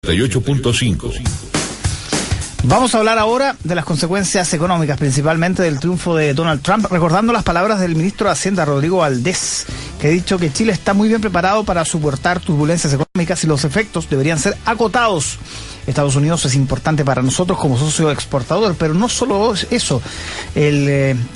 98.5. Vamos a hablar ahora de las consecuencias económicas, principalmente del triunfo de Donald Trump, recordando las palabras del ministro de Hacienda, Rodrigo Valdés, que ha dicho que Chile está muy bien preparado para soportar turbulencias económicas y los efectos deberían ser acotados. Estados Unidos es importante para nosotros como socio exportador, pero no solo eso,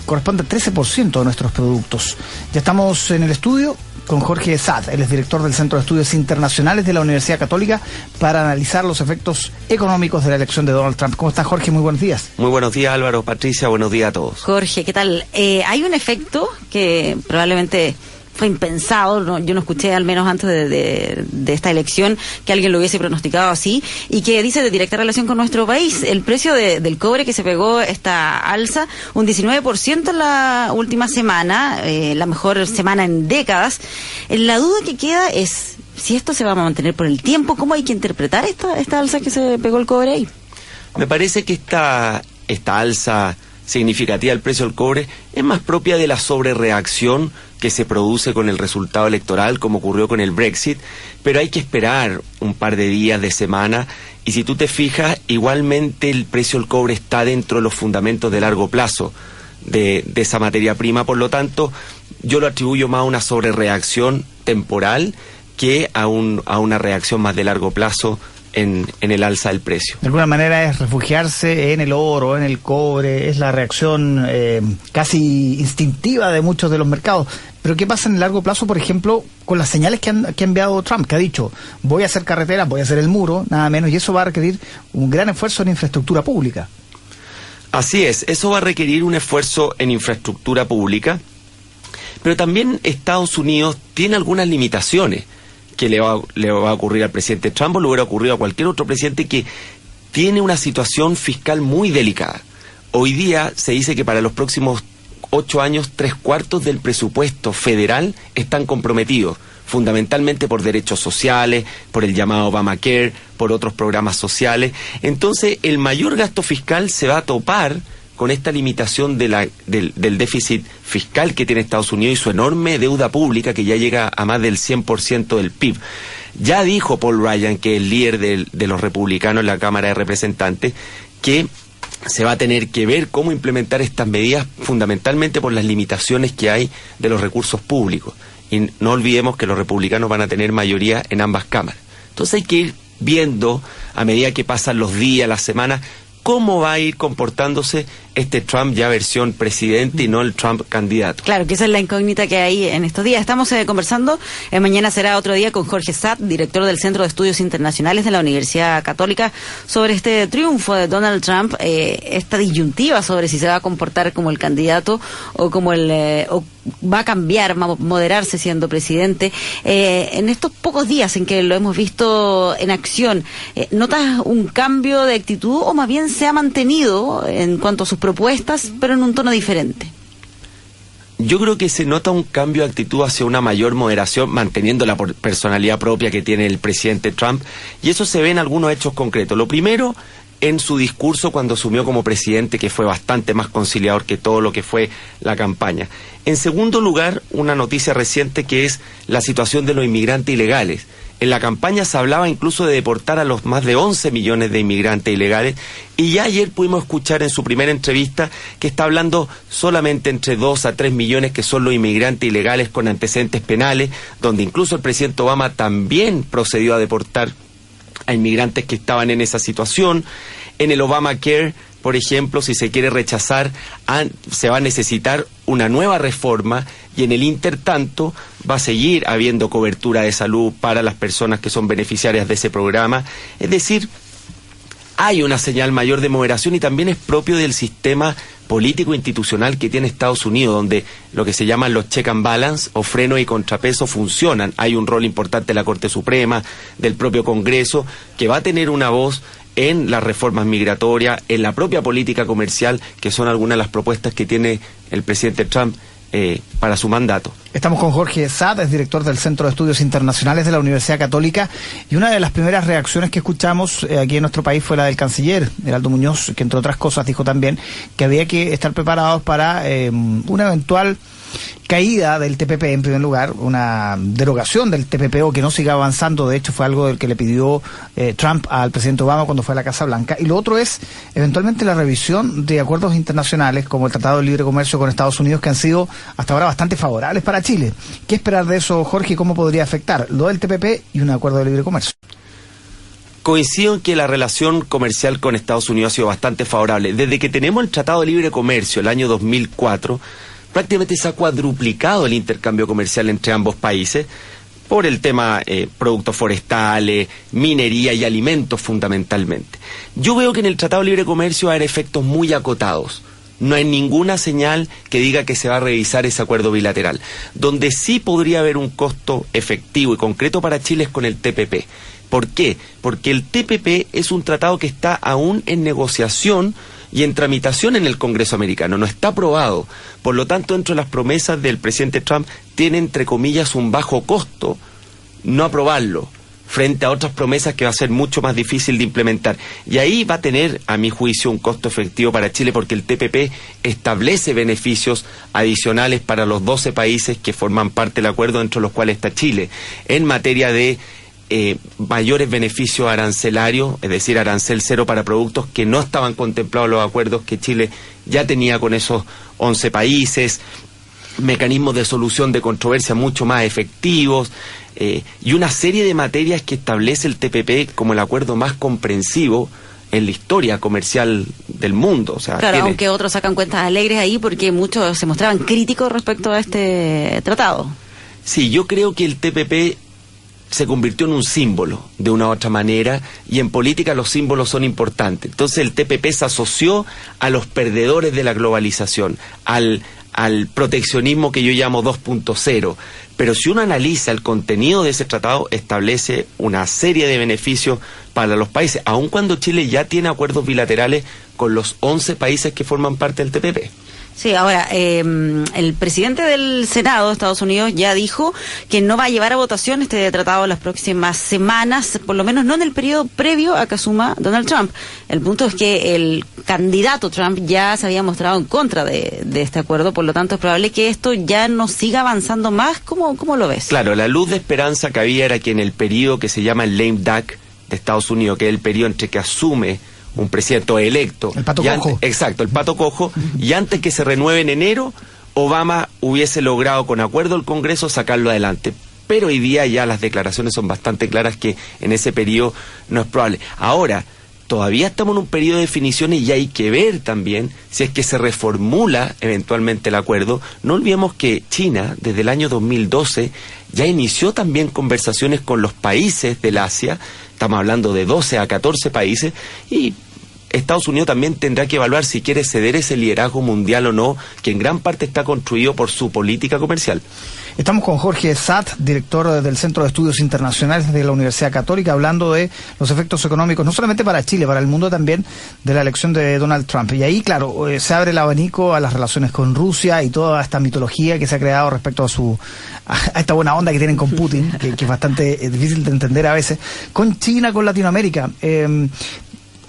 corresponde al 13% de nuestros productos. Ya estamos en el estudio con Jorge Saad, él es director del Centro de Estudios Internacionales de la Universidad Católica, para analizar los efectos económicos de la elección de Donald Trump. ¿Cómo estás, Jorge? Muy buenos días. Muy buenos días, Álvaro, Patricia, buenos días a todos. Jorge, ¿qué tal? Hay un efecto que probablemente fue impensado, ¿no? Yo no escuché, al menos antes de esta elección, que alguien lo hubiese pronosticado así, y que dice de directa relación con nuestro país. El precio del cobre, que se pegó esta alza, un 19% en la última semana, la mejor semana en décadas. La duda que queda es si esto se va a mantener por el tiempo. ¿Cómo hay que interpretar esta alza que se pegó el cobre ahí? Me parece que esta alza significativa del precio del cobre es más propia de la sobrereacción que se produce con el resultado electoral, como ocurrió con el Brexit, pero hay que esperar un par de días, de semana, y si tú te fijas, igualmente el precio del cobre está dentro de los fundamentos de largo plazo de esa materia prima. Por lo tanto, yo lo atribuyo más a una sobrereacción temporal que a una reacción más de largo plazo en el alza del precio. De alguna manera es refugiarse en el oro, en el cobre, es la reacción casi instintiva de muchos de los mercados. Pero ¿qué pasa en el largo plazo, por ejemplo, con las señales que ha enviado Trump, que ha dicho, voy a hacer carreteras, voy a hacer el muro, nada menos, y eso va a requerir un gran esfuerzo en infraestructura pública? Así es, eso va a requerir un esfuerzo en infraestructura pública, pero también Estados Unidos tiene algunas limitaciones que le va a ocurrir al presidente Trump, o le hubiera ocurrido a cualquier otro presidente que tiene una situación fiscal muy delicada. Hoy día se dice que para los próximos 8 años, 3/4 del presupuesto federal están comprometidos, fundamentalmente por derechos sociales, por el llamado Obamacare, por otros programas sociales. Entonces, el mayor gasto fiscal se va a topar con esta limitación del déficit fiscal que tiene Estados Unidos y su enorme deuda pública, que ya llega a más del 100% del PIB. Ya dijo Paul Ryan, que es el líder de los republicanos en la Cámara de Representantes, que se va a tener que ver cómo implementar estas medidas, fundamentalmente por las limitaciones que hay de los recursos públicos. Y no olvidemos que los republicanos van a tener mayoría en ambas cámaras. Entonces hay que ir viendo, a medida que pasan los días, las semanas, cómo va a ir comportándose este Trump ya versión presidente y no el Trump candidato. Claro, que esa es la incógnita que hay en estos días. Estamos conversando, mañana será otro día, con Jorge Saad, director del Centro de Estudios Internacionales de la Universidad Católica, sobre este triunfo de Donald Trump, esta disyuntiva sobre si se va a comportar como el candidato o como o va a cambiar, va a moderarse siendo presidente. En estos pocos días en que lo hemos visto en acción, ¿notas un cambio de actitud o más bien se ha mantenido en cuanto a sus propuestas, pero en un tono diferente? Yo creo que se nota un cambio de actitud hacia una mayor moderación, manteniendo la personalidad propia que tiene el presidente Trump, y eso se ve en algunos hechos concretos. Lo primero, en su discurso cuando asumió como presidente, que fue bastante más conciliador que todo lo que fue la campaña. En segundo lugar, una noticia reciente, que es la situación de los inmigrantes ilegales. En la campaña se hablaba incluso de deportar a los más de 11 millones de inmigrantes ilegales, y ya ayer pudimos escuchar en su primera entrevista que está hablando solamente entre 2 a 3 millones, que son los inmigrantes ilegales con antecedentes penales, donde incluso el presidente Obama también procedió a deportar a inmigrantes que estaban en esa situación. En el Obamacare, por ejemplo, si se quiere rechazar, se va a necesitar una nueva reforma, y en el intertanto va a seguir habiendo cobertura de salud para las personas que son beneficiarias de ese programa. Es decir, hay una señal mayor de moderación, y también es propio del sistema político institucional que tiene Estados Unidos, donde lo que se llaman los check and balance, o freno y contrapeso, funcionan. Hay un rol importante de la Corte Suprema, del propio Congreso, que va a tener una voz en las reformas migratorias, en la propia política comercial, que son algunas de las propuestas que tiene el presidente Trump para su mandato. Estamos con Jorge Saad, es director del Centro de Estudios Internacionales de la Universidad Católica, y una de las primeras reacciones que escuchamos aquí en nuestro país fue la del canciller, Heraldo Muñoz, que entre otras cosas dijo también que había que estar preparados para una eventual caída del TPP en primer lugar, una derogación del TPP o que no siga avanzando. De hecho, fue algo del que le pidió Trump al presidente Obama cuando fue a la Casa Blanca. Y lo otro es eventualmente la revisión de acuerdos internacionales como el Tratado de Libre Comercio con Estados Unidos, que han sido hasta ahora bastante favorables para Chile. ¿Qué esperar de eso, Jorge? ¿Cómo podría afectar lo del TPP y un acuerdo de libre comercio? Coincido en que la relación comercial con Estados Unidos ha sido bastante favorable. Desde que tenemos el Tratado de Libre Comercio, el año 2004, prácticamente se ha cuadruplicado el intercambio comercial entre ambos países por el tema productos forestales, minería y alimentos fundamentalmente. Yo veo que en el Tratado de Libre Comercio va a haber efectos muy acotados. No hay ninguna señal que diga que se va a revisar ese acuerdo bilateral. Donde sí podría haber un costo efectivo y concreto para Chile es con el TPP. ¿Por qué? Porque el TPP es un tratado que está aún en negociación y en tramitación en el Congreso americano, no está aprobado. Por lo tanto, dentro de las promesas del presidente Trump, tiene entre comillas un bajo costo no aprobarlo, frente a otras promesas que va a ser mucho más difícil de implementar. Y ahí va a tener, a mi juicio, un costo efectivo para Chile, porque el TPP establece beneficios adicionales para los 12 países que forman parte del acuerdo, entre los cuales está Chile, en materia de mayores beneficios arancelarios, es decir, arancel cero para productos que no estaban contemplados en los acuerdos que Chile ya tenía con esos 11 países, mecanismos de solución de controversia mucho más efectivos, y una serie de materias que establece el TPP como el acuerdo más comprensivo en la historia comercial del mundo. O sea, claro, aunque otros sacan cuentas alegres ahí porque muchos se mostraban críticos respecto a este tratado. Sí, yo creo que el TPP se convirtió en un símbolo de una u otra manera, y en política los símbolos son importantes. Entonces el TPP se asoció a los perdedores de la globalización, al proteccionismo que yo llamo 2.0. Pero si uno analiza el contenido de ese tratado, establece una serie de beneficios para los países, aun cuando Chile ya tiene acuerdos bilaterales con los 11 países que forman parte del TPP. Sí, ahora, el presidente del Senado de Estados Unidos ya dijo que no va a llevar a votación este tratado en las próximas semanas, por lo menos no en el periodo previo a que asuma Donald Trump. El punto es que el candidato Trump ya se había mostrado en contra de este acuerdo, por lo tanto es probable que esto ya no siga avanzando más. ¿Cómo lo ves? Claro, la luz de esperanza que había era que en el periodo que se llama el lame duck de Estados Unidos, que es el periodo entre que asume un presidente electo. El pato cojo. Exacto, el pato cojo. Y antes que se renueve en enero, Obama hubiese logrado, con acuerdo del Congreso, sacarlo adelante. Pero hoy día ya las declaraciones son bastante claras que en ese periodo no es probable. Ahora, todavía estamos en un periodo de definiciones y hay que ver también si es que se reformula eventualmente el acuerdo. No olvidemos que China, desde el año 2012, ya inició también conversaciones con los países del Asia. Estamos hablando de 12 a 14 países, y Estados Unidos también tendrá que evaluar si quiere ceder ese liderazgo mundial o no, que en gran parte está construido por su política comercial. Estamos con Jorge Satt, director del Centro de Estudios Internacionales de la Universidad Católica, hablando de los efectos económicos, no solamente para Chile, para el mundo también, de la elección de Donald Trump. Y ahí, claro, se abre el abanico a las relaciones con Rusia y toda esta mitología que se ha creado respecto a esta buena onda que tienen con Putin, que es bastante difícil de entender a veces, con China, con Latinoamérica.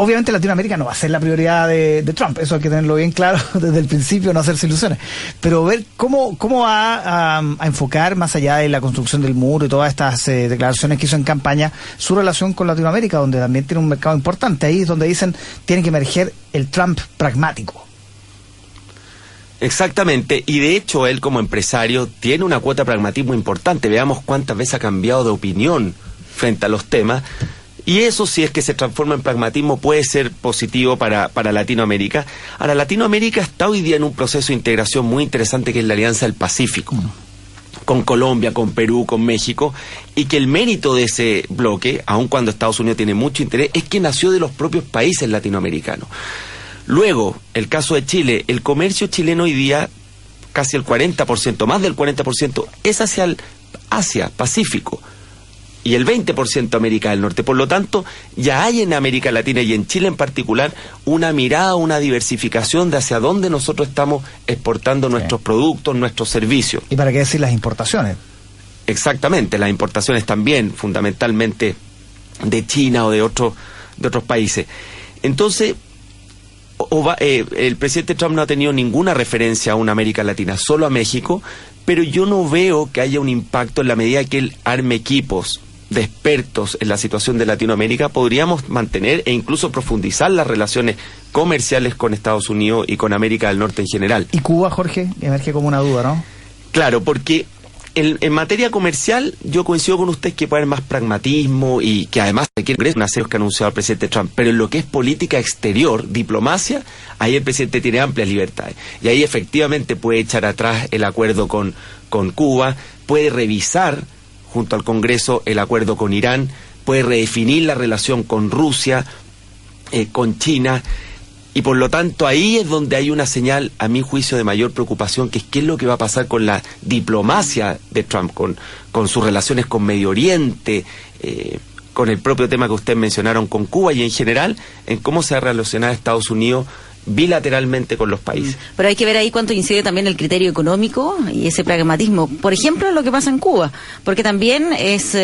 Obviamente Latinoamérica no va a ser la prioridad de Trump, eso hay que tenerlo bien claro desde el principio, no hacerse ilusiones, pero ver cómo va a enfocar, más allá de la construcción del muro y todas estas declaraciones que hizo en campaña, su relación con Latinoamérica, donde también tiene un mercado importante. Ahí es donde dicen tiene que emerger el Trump pragmático. Exactamente, y de hecho él como empresario tiene una cuota de pragmatismo importante. Veamos cuántas veces ha cambiado de opinión frente a los temas. Y eso, si es que se transforma en pragmatismo, puede ser positivo para Latinoamérica. Ahora, Latinoamérica está hoy día en un proceso de integración muy interesante, que es la Alianza del Pacífico, con Colombia, con Perú, con México, y que el mérito de ese bloque, aun cuando Estados Unidos tiene mucho interés, es que nació de los propios países latinoamericanos. Luego, el caso de Chile, el comercio chileno hoy día, casi el 40%, más del 40%, es hacia el Asia, Pacífico, y el 20% América del Norte. Por lo tanto, ya hay en América Latina y en Chile en particular una mirada, una diversificación de hacia dónde nosotros estamos exportando nuestros productos, nuestros servicios. ¿Y para qué decir las importaciones? Exactamente, las importaciones también, fundamentalmente de China o de otros países. Entonces, el presidente Trump no ha tenido ninguna referencia a una América Latina, solo a México, pero yo no veo que haya un impacto en la medida que él arme equipos de expertos en la situación de Latinoamérica. Podríamos mantener e incluso profundizar las relaciones comerciales con Estados Unidos y con América del Norte en general. ¿Y Cuba, Jorge? Emerge como una duda, ¿no? Claro, porque en materia comercial yo coincido con usted que puede haber más pragmatismo y que además requiere una serie que ha anunciado el presidente Trump, pero en lo que es política exterior, diplomacia, ahí el presidente tiene amplias libertades y ahí efectivamente puede echar atrás el acuerdo con Cuba, puede revisar junto al Congreso el acuerdo con Irán, puede redefinir la relación con Rusia, con China. Y por lo tanto ahí es donde hay una señal, a mi juicio, de mayor preocupación, que es qué es lo que va a pasar con la diplomacia de Trump, con sus relaciones con Medio Oriente, con el propio tema que ustedes mencionaron con Cuba y en general, en cómo se va a relacionar Estados Unidos bilateralmente con los países. Pero hay que ver ahí cuánto incide también el criterio económico y ese pragmatismo. Por ejemplo, lo que pasa en Cuba, porque también es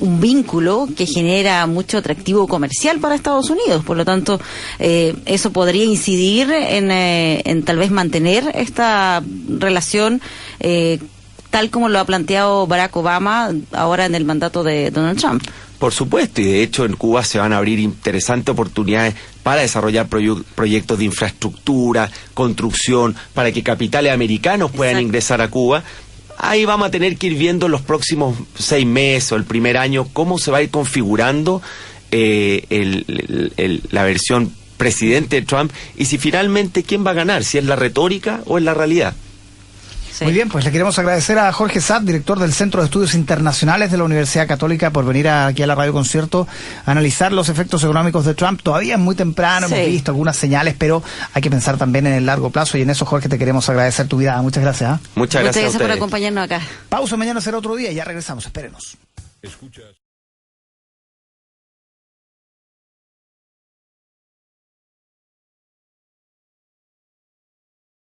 un vínculo que genera mucho atractivo comercial para Estados Unidos. Por lo tanto, eso podría incidir en tal vez mantener esta relación tal como lo ha planteado Barack Obama ahora en el mandato de Donald Trump. Por supuesto, y de hecho en Cuba se van a abrir interesantes oportunidades para desarrollar proyectos de infraestructura, construcción, para que capitales americanos puedan ingresar a Cuba. Ahí vamos a tener que ir viendo en los próximos 6 meses o el primer año cómo se va a ir configurando la versión presidente de Trump y si finalmente quién va a ganar, si es la retórica o es la realidad. Sí. Muy bien, pues le queremos agradecer a Jorge Saad, director del Centro de Estudios Internacionales de la Universidad Católica, por venir aquí a la Radio Concierto a analizar los efectos económicos de Trump. Todavía es muy temprano, hemos visto algunas señales, pero hay que pensar también en el largo plazo y en eso, Jorge, te queremos agradecer tu vida. Muchas gracias. Muchas gracias a ustedes por acompañarnos acá. Pausa, mañana será otro día y ya regresamos, espérenos. Escuchas.